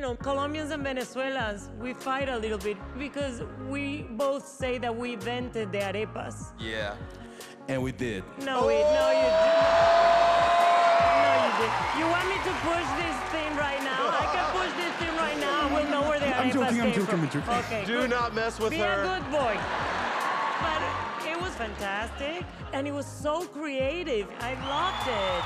know, Colombians and Venezuelans, we fight a little bit because we both say that we invented the arepas. Yeah. And we did. No, you didn't. No, you did. You want me to push this thing right now? I can push this thing right now. We'll know where the arepas came from. I'm joking. Okay. Do not mess with Be her. a good boy. But it was fantastic, and it was so creative. I loved it.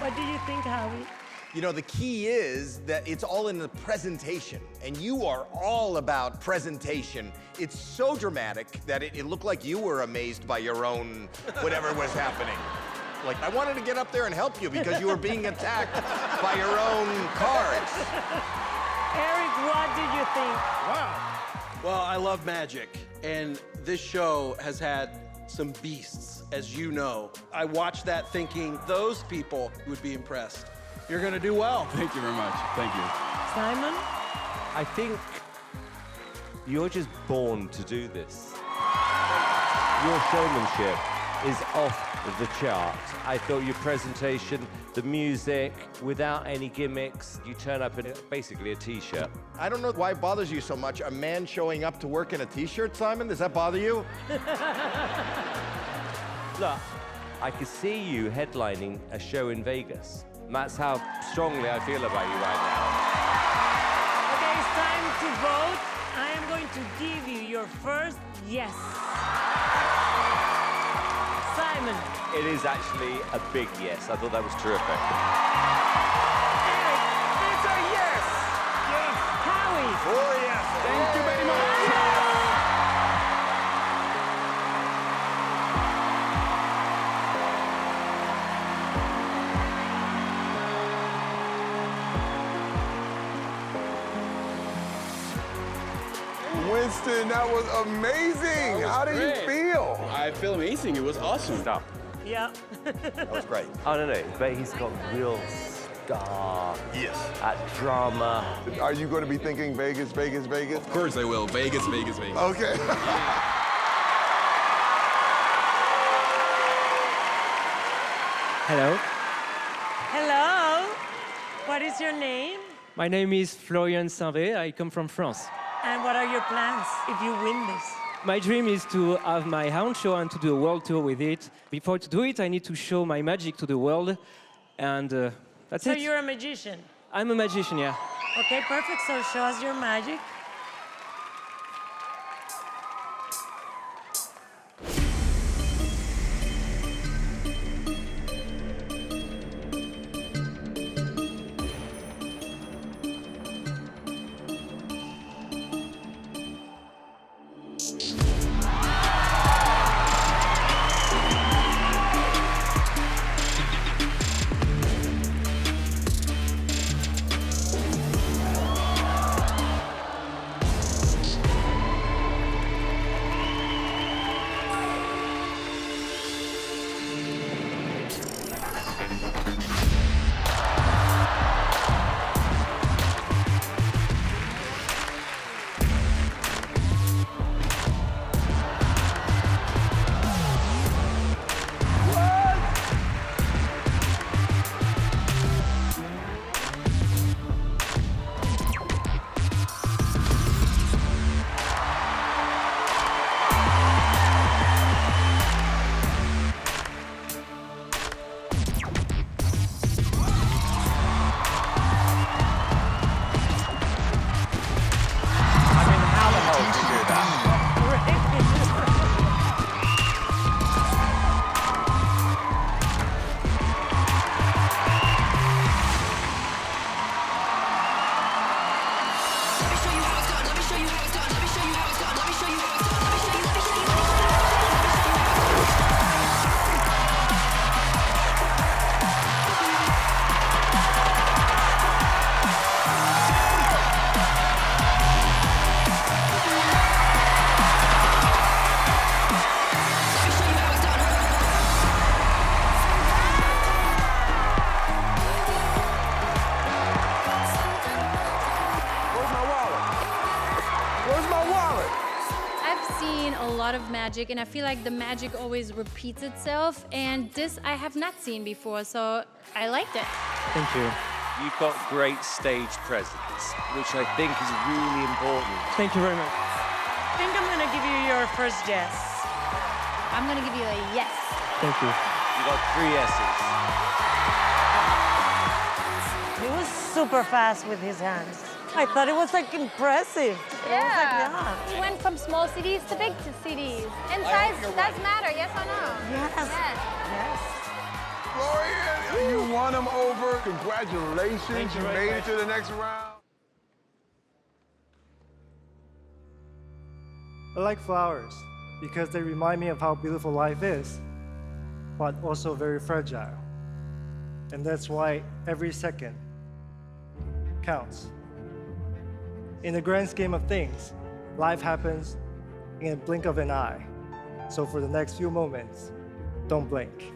What do you think, Howie? You know, the key is that it's all in the presentation, and you are all about presentation. It's so dramatic that it looked like you were amazed by your own whatever was happening. Like, I wanted to get up there and help you because you were being attacked by your own cards. Eric, what did you think? Wow. Well, I love magic, and this show has had some beasts, as you know. I watched that thinking those people would be impressed. You're gonna do well. Thank you very much. Thank you. Simon? I think you're just born to do this. Your showmanship is off the chart. I thought your presentation, the music, without any gimmicks, you turn up in basically a t-shirt. I don't know why it bothers you so much, a man showing up to work in a t-shirt, Simon? Does that bother you? Look, I could see you headlining a show in Vegas. And that's how strongly I feel about you right now. Okay, it's time to vote. I am going to give you your first yes. Simon. It is actually a big yes. I thought that was terrific. Eric. It's a yes. Yes. Howie. Oh, yes. Thank you very much. Winston, that was amazing. How do you feel? I feel amazing. It was awesome. Stop. Yeah. That was great. I don't know, but he's got real star Yes. at drama. Are you going to be thinking Vegas, Vegas, Vegas? Of course I will. Vegas, Vegas, Vegas. Okay. Hello, Hello. What is your name? my name is Florian Sainvet. I come from France. And what are your plans if you win this? My dream is to have my own show and to do a world tour with it. Before to do it, I need to show my magic to the world, and that's So it. you're a magician. I'm a magician, yeah. Okay, perfect. So show us your magic. Of magic, and I feel like the magic always repeats itself, and this I have not seen before, so I liked it. Thank you. You've got great stage presence, which I think is really important. Thank you very much. I think I'm gonna give you your first yes. I'm gonna give you a yes. Thank you. You got 3 S's. He was super fast with his hands. I thought it was like impressive. Yeah. He went from small cities to big cities. And size does matter, yes or no? Yes. Yes. Florian, you won him over. Congratulations. You made it to the next round. I like flowers because they remind me of how beautiful life is, but also very fragile. And that's why every second counts. In the grand scheme of things, life happens in a blink of an eye. So for the next few moments, don't blink.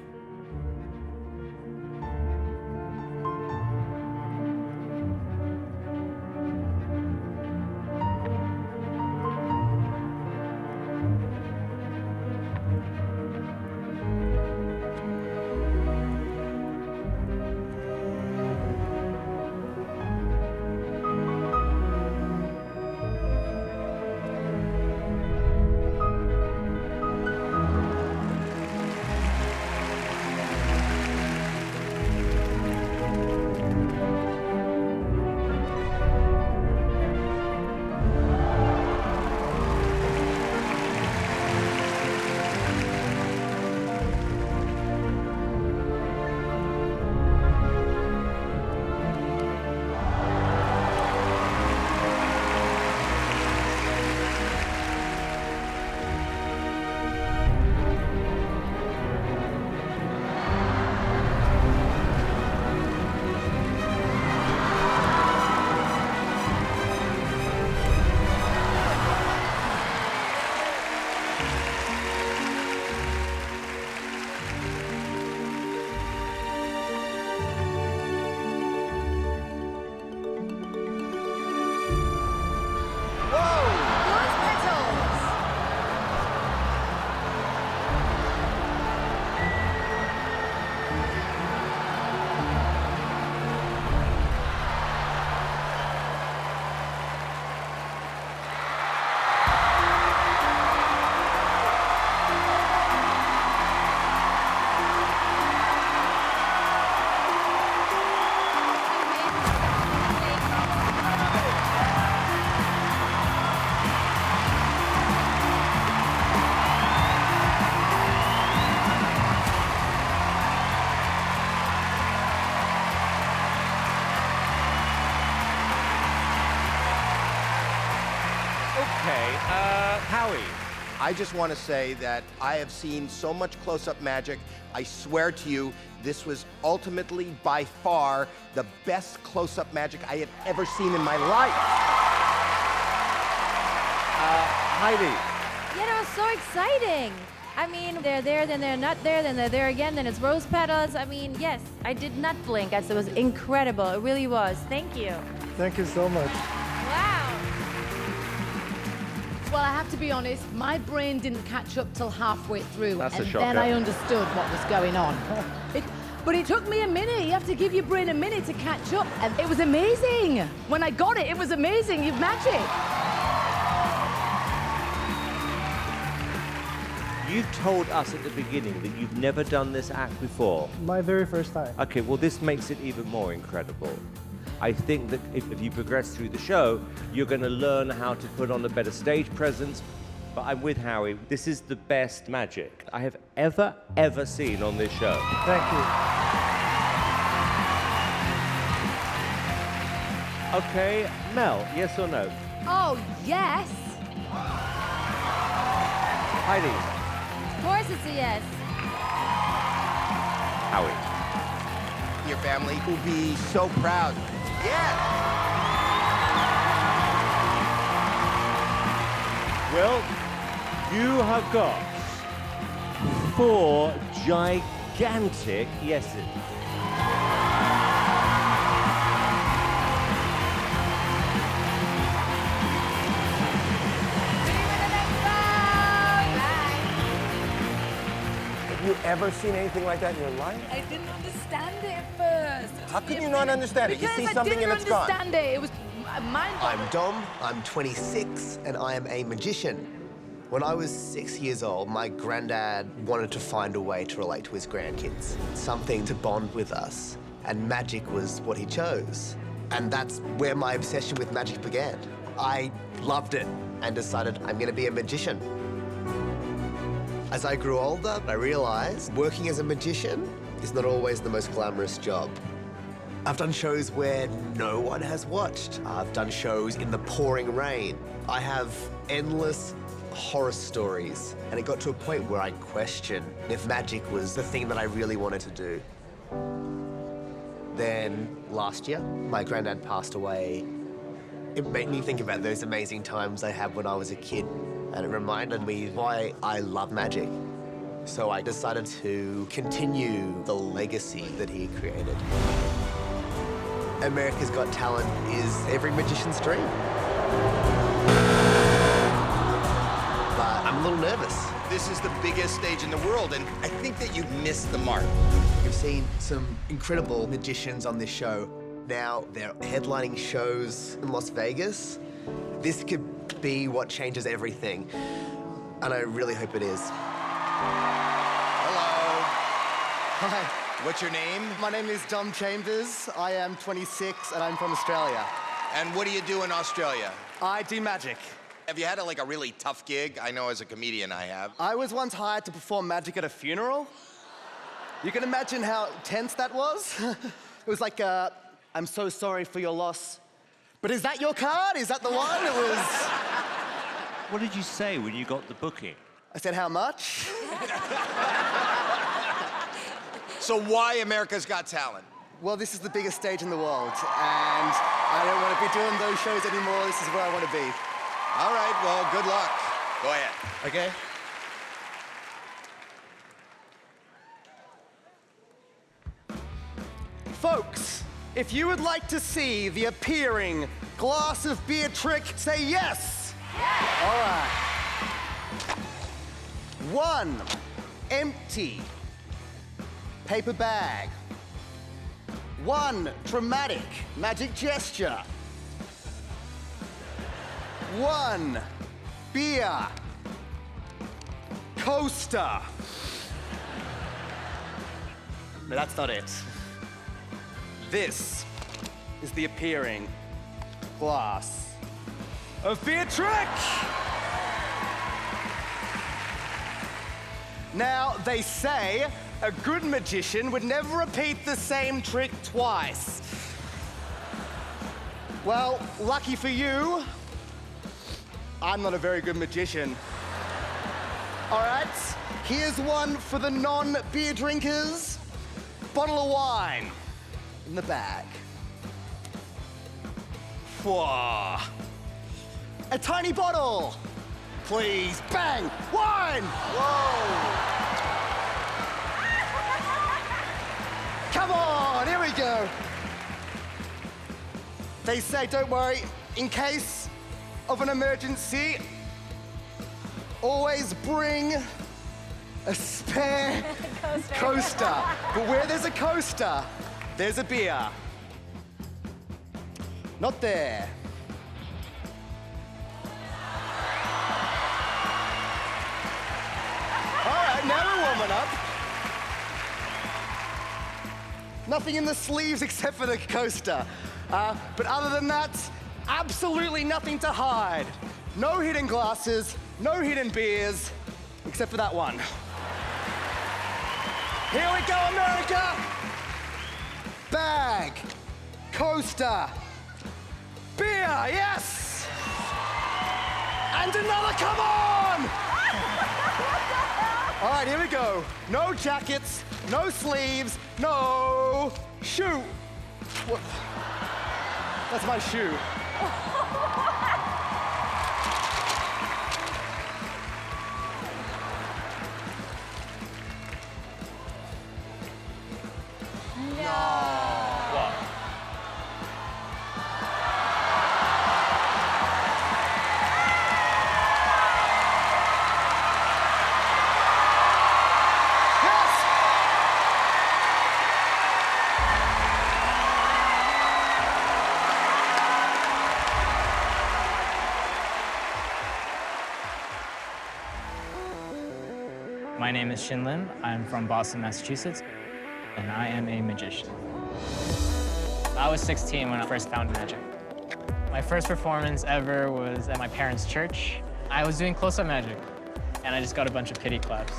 Howie. I just want to say that I have seen so much close-up magic. I swear to you, this was ultimately, by far, the best close-up magic I have ever seen in my life. Heidi. Yeah, that was so exciting. I mean, they're there, then they're not there, then they're there again, then it's rose petals. I mean, yes, I did not blink. It was incredible. It really was. Thank you. Thank you so much. Wow. Well, I have to be honest, my brain didn't catch up till halfway through. That's a and shocker. then I understood what was going on. But it took me a minute. You have to give your brain a minute to catch up. And it was amazing. When I got it, it was amazing. You've magic. You've told us at the beginning that you've never done this act before. My very first time. Okay, well, this makes it even more incredible. I think that if you progress through the show, you're going to learn how to put on a better stage presence. But I'm with Howie. This is the best magic I have ever seen on this show. Thank you. Okay, Mel, yes or no? Oh, yes. Heidi. Of course it's a yes. Howie. Your family will be so proud. Yes! Well, you have got 4 gigantic yeses. Have you ever seen anything like that in your life? I didn't understand it at first. How can you not understand it? You see something and it's gone. Because I didn't understand it. It was mind-boggling. I'm Dom, I'm 26, and I am a magician. When I was 6 years old, my granddad wanted to find a way to relate to his grandkids, something to bond with us, and magic was what he chose. And that's where my obsession with magic began. I loved it and decided I'm gonna be a magician. As I grew older, I realized working as a magician is not always the most glamorous job. I've done shows where no one has watched. I've done shows in the pouring rain. I have endless horror stories, and it got to a point where I questioned if magic was the thing that I really wanted to do. Then last year, my granddad passed away. It made me think about those amazing times I had when I was a kid, and it reminded me why I love magic. So I decided to continue the legacy that he created. America's Got Talent is every magician's dream. But I'm a little nervous. This is the biggest stage in the world, and I think that you've missed the mark. You've seen some incredible magicians on this show. Now they're headlining shows in Las Vegas. This could be what changes everything, and I really hope it is. Hello. Hi. What's your name? My name is Dom Chambers. I am 26 and I'm from Australia. And what do you do in Australia? I do magic. Have you had a really tough gig? I know as a comedian I have. I was once hired to perform magic at a funeral. You can imagine how tense that was. It was like, I'm so sorry for your loss. But is that your card? Is that the one? It was... What did you say when you got the booking? I said, how much? So why America's Got Talent? Well, this is the biggest stage in the world, and I don't want to be doing those shows anymore. This is where I want to be. All right, well, good luck. Go ahead. Okay. Folks, if you would like to see the appearing glass of beer trick, say yes. Yes. All right. 1 empty paper bag. 1 dramatic magic gesture. 1 beer coaster. But that's not it. This is the appearing glass of beer trick. Now, they say a good magician would never repeat the same trick twice. Well, lucky for you, I'm not a very good magician. All right, here's one for the non-beer drinkers. Bottle of wine in the bag. Whoa. A tiny bottle. Please, bang, wine. Whoa. Come on, here we go. They say, don't worry, in case of an emergency, always bring a spare coaster. But where there's a coaster, there's a beer. Not there. All right, now we're warming up. Nothing in the sleeves except for the coaster. But other than that, absolutely nothing to hide. No hidden glasses, no hidden beers, except for that one. Here we go, America! Bag, coaster, beer, yes! And another, come on! All right, here we go. No jackets, no sleeves, no shoe. What? That's my shoe. Yes! My name is Shin Lim. I'm from Boston, Massachusetts, and I am a magician. I was 16 when I first found magic. My first performance ever was at my parents' church. I was doing close-up magic, and I just got a bunch of pity claps.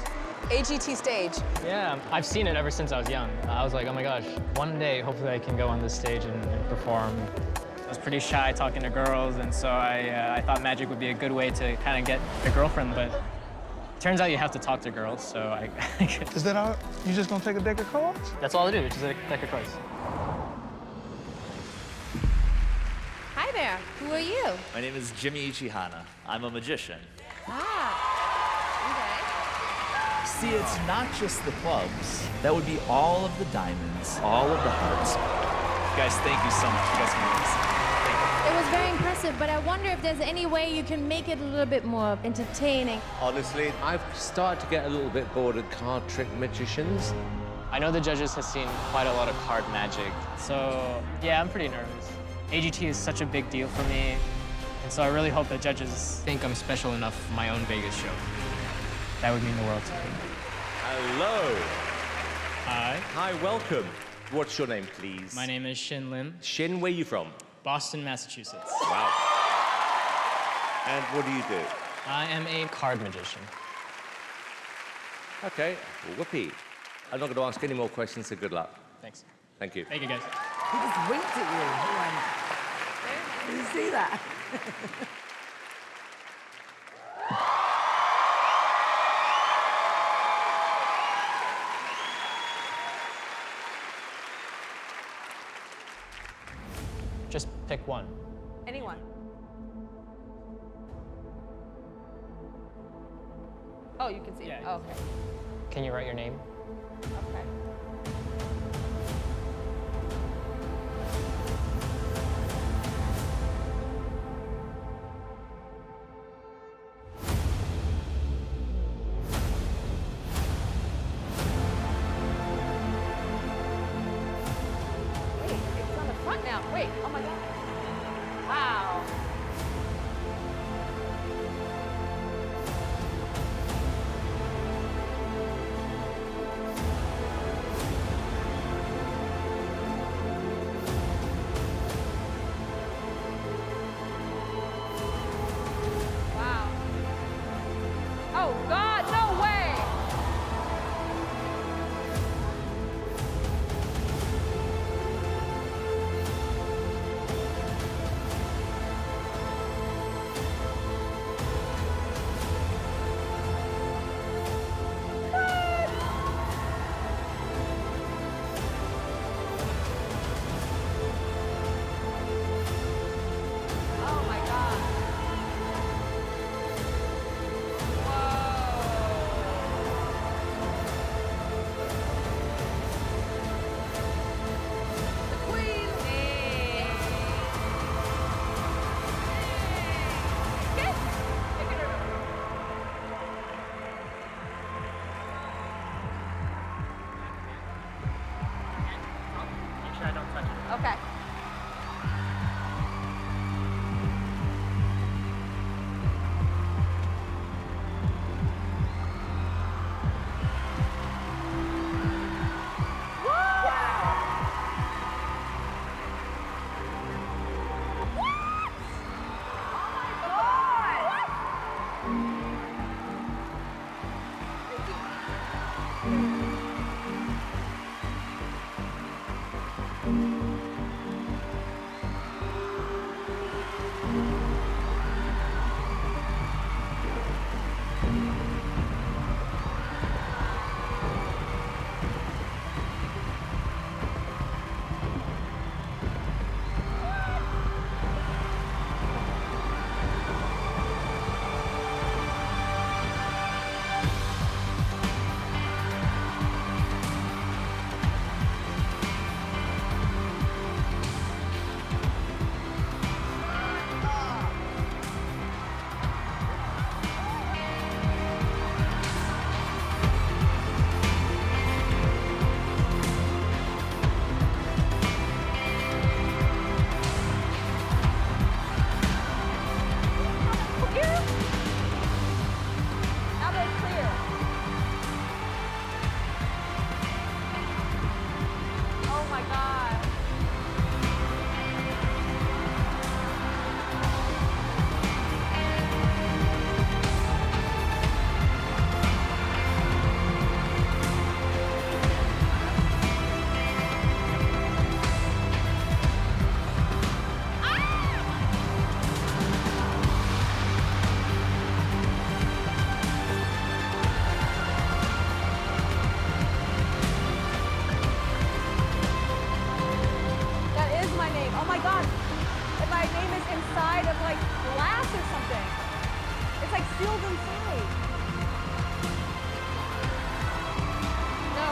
AGT stage. Yeah, I've seen it ever since I was young. I was like, oh my gosh, one day, hopefully I can go on this stage and perform. I was pretty shy talking to girls, and so I thought magic would be a good way to kind of get a girlfriend, but turns out you have to talk to girls, so I Is that all? You just gonna take a deck of cards? That's all I do, just a deck of cards. Hi there. Who are you? My name is Jimmy Ichihana. I'm a magician. See, it's not just the clubs. That would be all of the diamonds, all of the hearts. Guys, thank you so much. You guys are amazing. It was very impressive, but I wonder if there's any way you can make it a little bit more entertaining. Honestly, I've started to get a little bit bored of card trick magicians. I know the judges have seen quite a lot of card magic, so yeah, I'm pretty nervous. AGT is such a big deal for me, and so I really hope the judges think I'm special enough for my own Vegas show. That would mean the world to me. Hello. Hi. Hi, welcome. What's your name, please? My name is Shin Lim. Shin, where are you from? Boston, Massachusetts. Wow. And what do you do? I am a card magician. Okay, well, whoopee. I'm not going to ask any more questions, so good luck. Thanks. Thank you. Thank you, guys. He just winked at you. Did you see that? Just pick one. Anyone. Oh, you can see it. Oh, okay. Can you write your name? Okay. Wait, it's on the front now. Wait, oh my God. Wow. Wow. Oh God, no way. Oh my God. Whoa. feel them fight. No?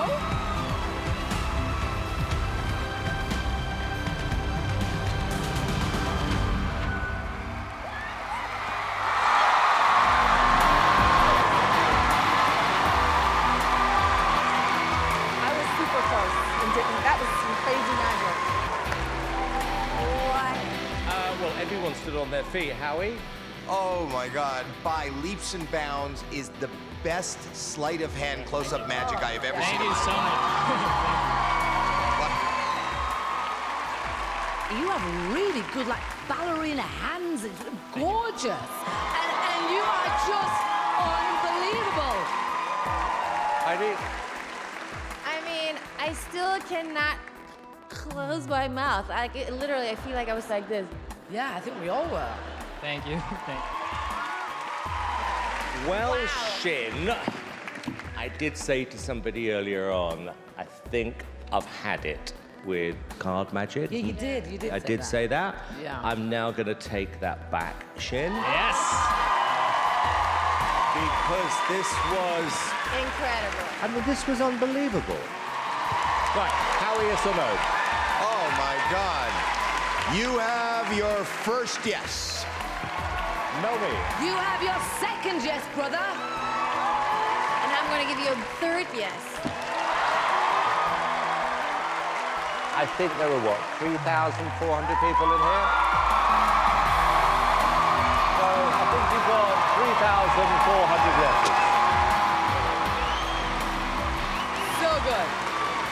That was some crazy magic. Well, everyone stood on their feet. Howie? Oh my God, by leaps and bounds is the best sleight of hand close-up magic I have ever seen. Thank you so much. You have really good, like, ballerina hands. It's gorgeous. And you are just unbelievable. I mean, I still cannot close my mouth. Literally, I feel like I was like this. Yeah, I think we all were. Thank you. Thank you. Well, Shin, I did say to somebody earlier on, I think I've had it with card magic. Yeah, you did. You did. I did say that. Yeah. I'm now going to take that back, Shin. Yes. Because this was... Incredible. I mean, this was unbelievable. Right, Howie, yes or no? Oh my God. You have your first yes. No me. You have your second yes, brother. And I'm going to give you a third yes. I think there were, what, 3,400 people in here? So I think you've got 3,400 yeses. So good.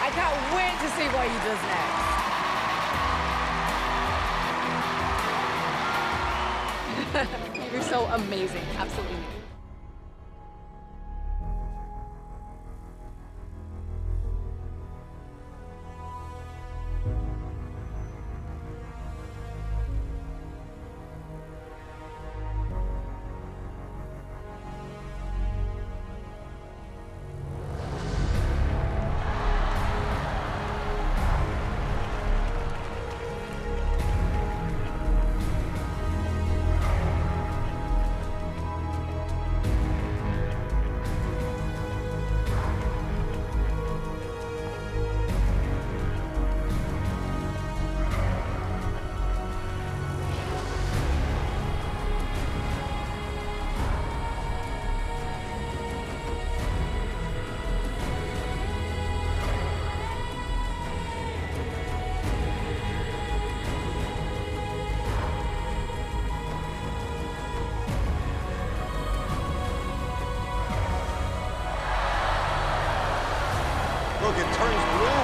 I can't wait to see what he does next. You're so amazing. Absolutely. Look, it turns blue.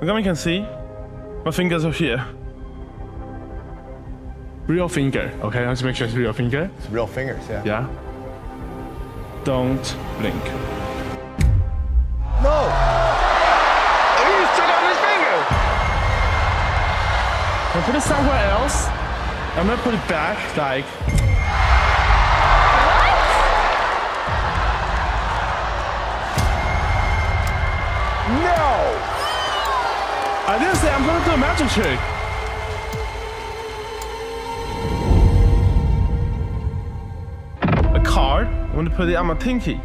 The camera can see. My fingers are here. Real finger, okay? Let's make sure it's real finger. It's real fingers, yeah. Yeah. Don't blink. No! He just took out his finger! I'm gonna put it somewhere else. I'm gonna put it back, like. No! I didn't say I'm gonna do a magic trick. A card, I'm gonna put it on my pinky.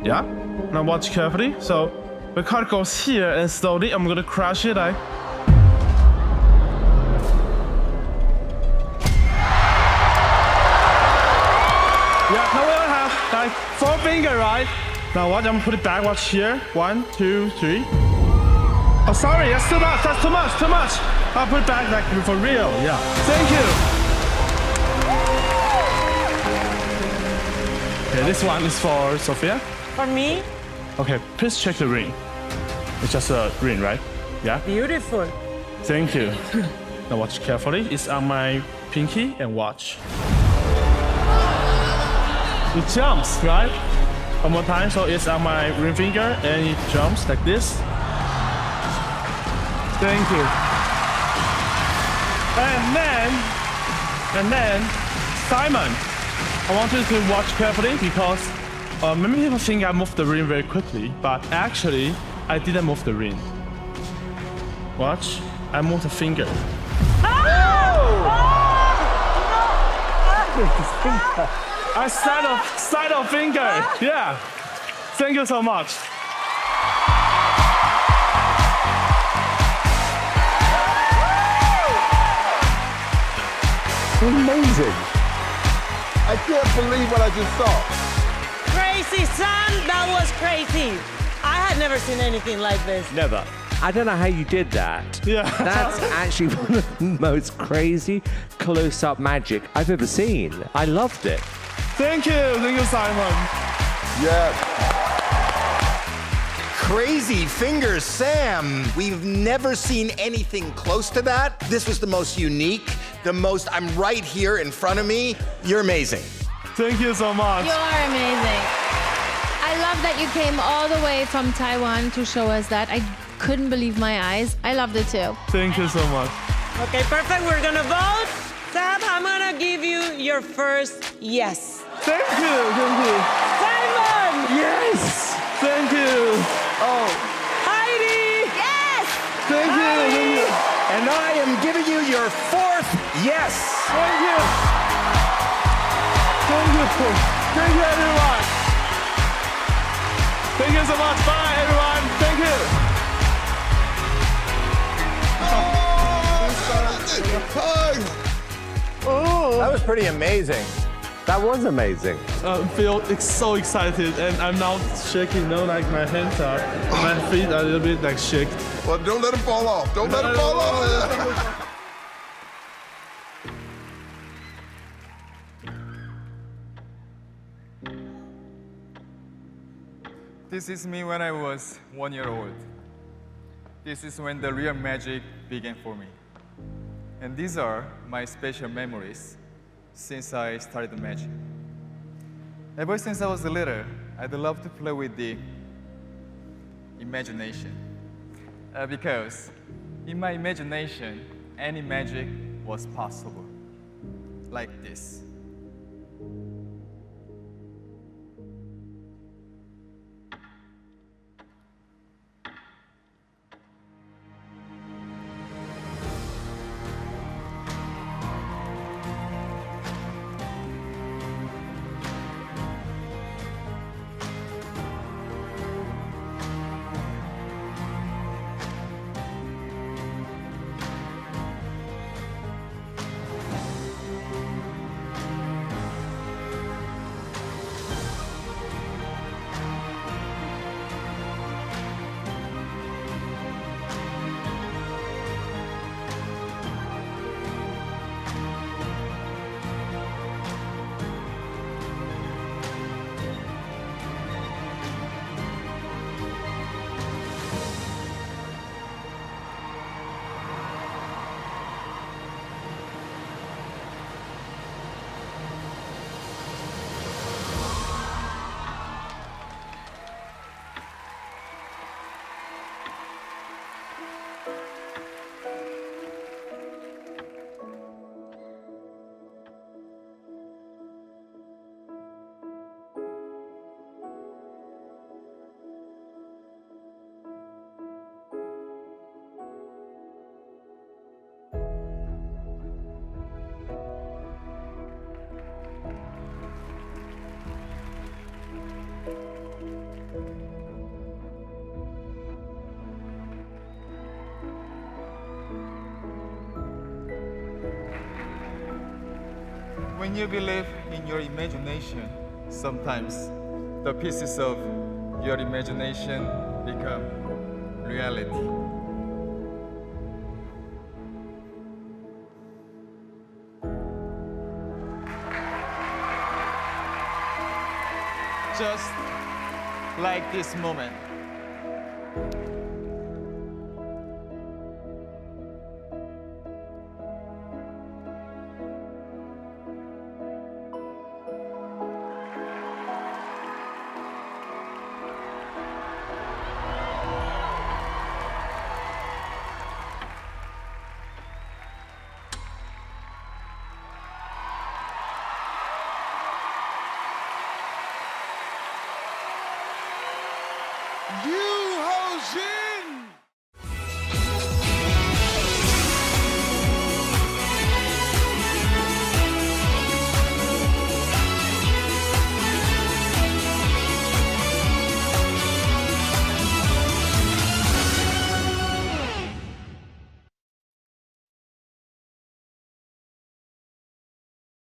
Yeah? Now watch carefully. So the card goes here and slowly I'm gonna crush it like. Yeah, now we have like 4 fingers, right? Now watch, I'm gonna put it back, watch here. 1, 2, 3. Oh, sorry, that's too much, that's too much, too much. I'll put it back like for real, yeah. Thank you. Okay, this one is for Sophia. For me? Okay, please check the ring. It's just a ring, right? Yeah? Beautiful. Thank you. Now watch carefully. It's on my pinky and watch. It jumps, right? One more time, so it's on my ring finger and it jumps like this. Thank you. And then, Simon, I want you to watch carefully because many people think I moved the ring very quickly, but actually, I didn't move the ring. Watch, I moved the finger. I slide of finger, yeah. Thank you so much. Amazing. I can't believe what I just saw. Crazy, son. That was crazy. I had never seen anything like this. Never. I don't know how you did that. Yeah. That's actually one of the most crazy close-up magic I've ever seen. I loved it. Thank you, Simon. Yes. Crazy fingers, Sam. We've never seen anything close to that. This was the most unique, I'm right here in front of me. You're amazing. Thank you so much. You are amazing. I love that you came all the way from Taiwan to show us that. I couldn't believe my eyes. I loved it too. Thank you so much. Okay, perfect. We're gonna vote. Sam, I'm gonna give you your first yes. Thank you. Simon! Yes! Thank you. Oh. Heidi! Yes! Thank you. And I am giving you your 4th yes. Thank you. Thank you, everyone. Thank you so much. Bye, everyone. Thank you. Oh, that was pretty amazing. That was amazing. I feel so excited, and I'm now shaking. Like my hands are, my feet are a little bit like shake. Well, don't let them fall off. Don't let them fall off. This is me when I was 1 year old. This is when the real magic began for me. And these are my special memories since I started magic. Ever since I was little, I'd love to play with the imagination. Because in my imagination, any magic was possible. Like this. When you believe in your imagination, sometimes the pieces of your imagination become reality. Just like this moment. You